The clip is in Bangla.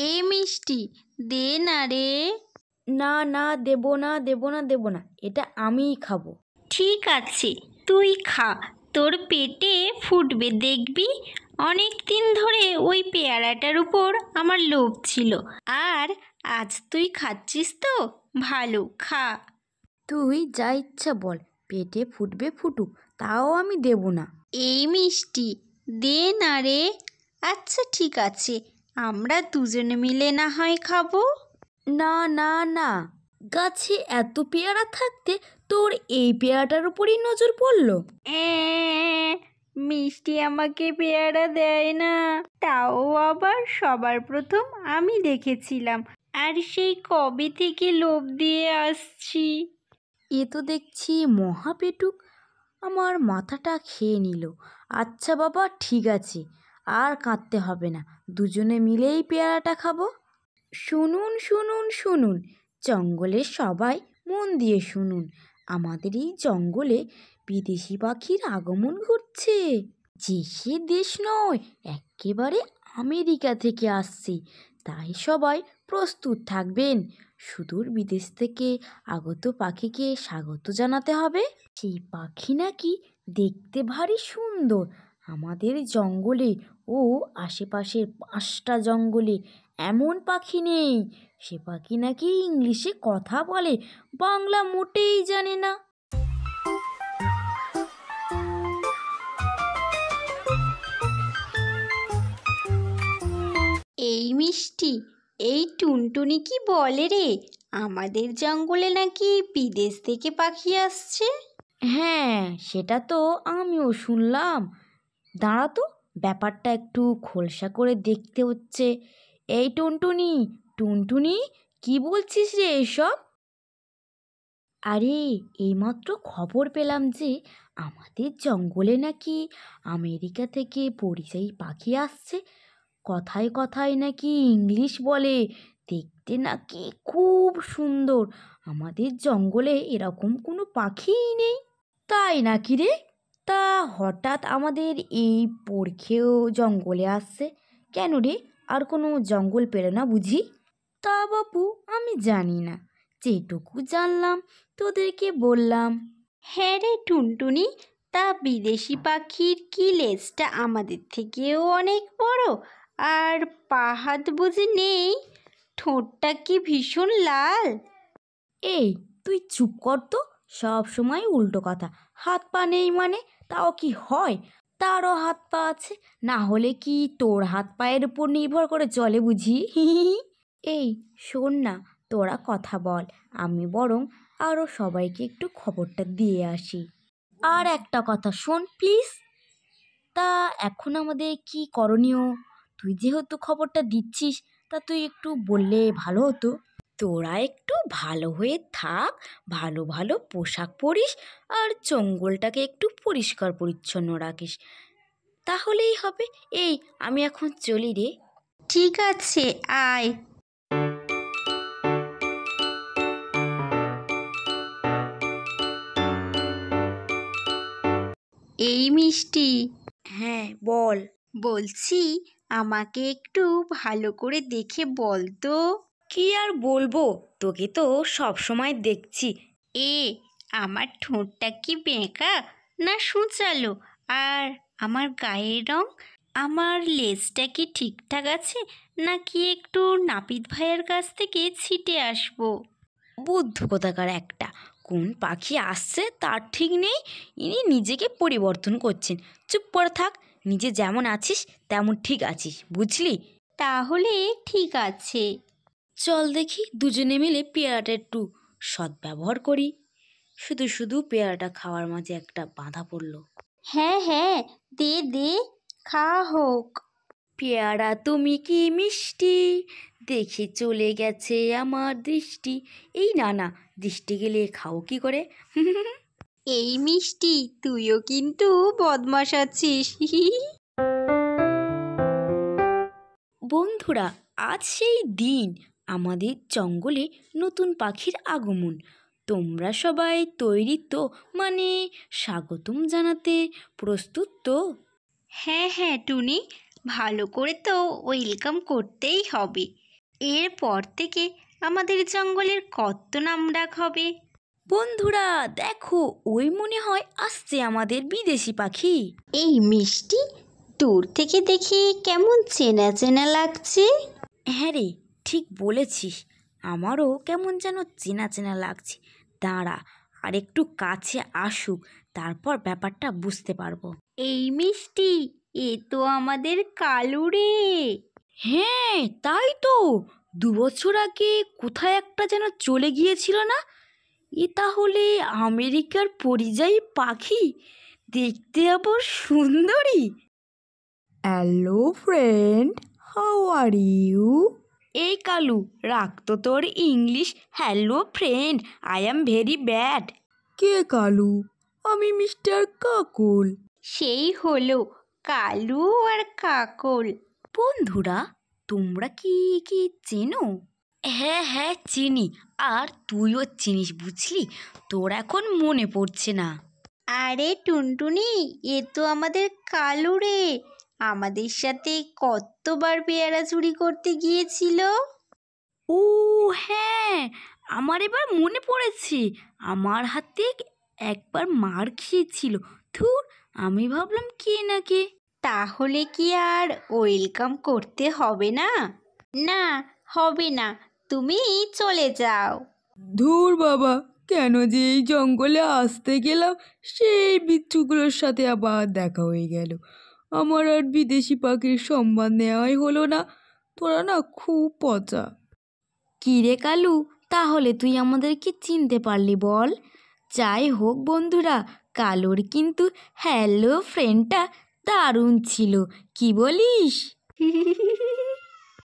এ মিষ্টি, দে না রে। না না, দেবো না দেবো না দেবো না, এটা আমিই খাবো। ঠিক আছে, তুই খা, তোর পেটে ফুটবে দেখবি। অনেক দিন ধরে ওই পেয়ারাটার উপর আমার লোভ ছিল, আর আজ তুই খাচ্ছিস তো ভালো, খা। তুই যা ইচ্ছা বল, পেটে ফুটবে ফুটুক, তাও আমি দেবো না। এই মিষ্টি, দে না রে। আচ্ছা ঠিক আছে, আমরা দুজনে মিলে না হয় খাবো। না না না, গাছে এত পেয়ারা থাকতে তোর এই পেয়ারাটার উপরই নজর পড়লো। মিষ্টি আমাকে পেয়ারা দেয় না, তাও আবার সবার প্রথম আমি দেখেছিলাম, আর সেই কবে থেকে লোভ দিয়ে আসছি। এ তো দেখছি মহাপেটুক, আমার মাথাটা খেয়ে নিল। আচ্ছা বাবা, ঠিক আছে, আর কাঁদতে হবে না, দুজনে মিলেই পেয়ারাটা খাবো। শুনুন শুনুন শুনুন, জঙ্গলের সবাই মন দিয়ে শুনুন, আমাদের এই জঙ্গলে বিদেশি পাখির আগমন ঘটছে। যে সে দেশ নয়, একেবারে আমেরিকা থেকে আসছে, তাই সবাই প্রস্তুত থাকবেন। সুদূর বিদেশ থেকে আগত পাখিকে স্বাগত জানাতে হবে। সেই পাখি নাকি দেখতে ভারী সুন্দর। আমাদের জঙ্গলে ও আশেপাশের 5টা জঙ্গলে এমন পাখি নেই। সে পাখি নাকি ইংলিশে কথা বলে, বাংলা মোটেই জানে না। এই মিষ্টি, এই টুনটুনি কি বলে রে, আমাদের জঙ্গলে নাকি বিদেশ থেকে পাখি আসছে? হ্যাঁ, সেটা তো আমিও শুনলাম। দাঁড়া তো, ব্যাপারটা একটু খোলসা করে দেখতে হচ্ছে। এই টুনটুনি, টুনটুনি, কি বলছিস রে এসব? আরে, এইমাত্র খবর পেলাম যে আমাদের জঙ্গলে নাকি আমেরিকা থেকে পরিযায়ী পাখি আসছে। কথায় কথায় নাকি ইংলিশ বলে, দেখতে নাকি খুব সুন্দর। আমাদের জঙ্গলে এরকম কোনো পাখিই নেই। তাই নাকি রে? তা হঠাৎ আমাদের এই পরখেও জঙ্গলে আসছে কেন রে? আর কোনো জঙ্গল পেল না বুঝি? তা বাপু, আমি জানি না, যেটুকু জানলাম তোদেরকে বললাম। হ্যাঁ রে টুনটুনি, তা বিদেশি পাখির কি লেজটা আমাদের থেকেও অনেক বড়, আর পা হাত বুঝি নেই? ঠোঁটটা কি ভীষণ লাল? এই, তুই চুপ কর তো, সব সময় উল্টো কথা। হাত পা নেই মানে, তাও কি হয়? তারও হাত পা আছে, না হলে কি তোর হাত পায়ের উপর নির্ভর করে চলে বুঝি? এই শোন না, তোরা কথা বল, আমি বরং আরও সবাইকে একটু খবরটা দিয়ে আসি। আর একটা কথা শোন প্লিজ, তা এখন আমাদের কি করণীয়? তুই যেহেতু খবরটা দিচ্ছিস, তা তুই একটু বললে ভালো হতো। তোরা একটু ভালো হয়ে থাক, ভালো ভালো পোশাক পরিস, আর জঙ্গলটাকে একটু পরিষ্কার পরিচ্ছন্ন রাখিস, তাহলেই হবে। এই, আমি এখন চলি রে। ঠিক আছে, আয়। এই মিষ্টি, হ্যাঁ বল। বলছি আমাকে একটু ভালো করে দেখে বল তো। কি আর বলবো, তোকে তো সব সময় দেখছি। এ, আমার ঠোঁটটা কি বেঁকা না সূচালো? আর আমার গায়ের রং, আমার লেজটা কি ঠিকঠাক আছে, নাকি একটু নাপিত ভাইয়ের কাছ থেকে ছিটে আসবো? বুদ্ধ কোথাকার একটা, কোন পাখি আসছে তার ঠিক নেই, ইনি নিজেকে পরিবর্তন করছেন। চুপ করে থাক, নিজে যেমন আছিস তেমন ঠিক আছিস, বুঝলি? তাহলে ঠিক আছে। চল দেখি দুজনে মিলে পেয়ারাটা একটু সদ্ব্যবহার করি। শুধু শুধু পেয়ারাটা খাওয়ার মাঝে একটা বাধা পড়লো। হ্যাঁ হ্যাঁ, দে দে, খাওয়া হোক। পেয়ারা তুমি কি মিষ্টি, দেখে চলে গেছে আমার দৃষ্টি। এই না না, দৃষ্টি গেলে খাও কি করে? এই মিষ্টি, তুইও কিন্তু বদমাশ আছিস। বন্ধুরা, আজ সেই দিন, আমাদের জঙ্গলে নতুন পাখির আগমন। তোমরা সবাই তৈরি তো? মানে স্বাগতম জানাতে প্রস্তুত তো? হ্যাঁ হ্যাঁ টুনি, ভালো করে তো ওয়েলকাম করতেই হবে। এরপর থেকে আমাদের জঙ্গলের কত নাম ডাক হবে। বন্ধুরা দেখো, ওই মনে হয় আসছে আমাদের বিদেশি পাখি। এই মিষ্টি, দূর থেকে দেখে কেমন চেনা চেনা লাগছে। হ্যাঁ রে, ঠিক বলেছিস, আমারও কেমন যেন চেনা চেনা লাগছে। দাঁড়া, আর একটু কাছে আসুক, তারপর ব্যাপারটা বুঝতে পারবো। এই মিষ্টি, এ তো আমাদের কালু রে। হ্যাঁ তাই তো, 2 বছর আগে কোথায় একটা যেন চলে গিয়েছিল না? এ তাহলে আমেরিকার পরিযায়ী পাখি, দেখতে আবার সুন্দরী। Hello friend, how are you? এই কালু, রাখ তো তোর English. Hello friend, I am very bad. কে কালু? আমি মিস্টার কাকুল। সেই হলো কালু আর কাকল। বন্ধুরা, তোমরা কি কি চেনো? হ্যাঁ হ্যাঁ চিনি, আর তুইও চিনিস বুঝলি, তোর এখন মনে পড়ছে না। আরে টুনটুনি, এ তো আমাদের কালু রে। আমাদের সাথে কতবার পেয়ারা চুরি করতে গিয়েছিল। ও হ্যাঁ, আমার এবার মনে পড়েছে, আমার হাতে একবার মার খেয়েছিল। ধুর, আমি ভাবলাম কে না কে। তাহলে কি আর ওয়েলকাম করতে হবে না? না, হবে না, তুমি চলে যাও। ধুর বাবা, কেন যে এই জঙ্গলে আসতে গেলাম, সেই বিচ্ছুগুলোর সাথে আবার দেখা হয়ে গেল। আমার আর বিদেশি পাখির সম্মান নেওয়াই হলো না। তোরা না খুব পচা। কী রে কালু, তাহলে তুই আমাদেরকে চিনতে পারলি বল? যাই হোক বন্ধুরা, কালুর কিন্তু হ্যালো ফ্রেন্ডটা দারুণ ছিল, কি বলিস?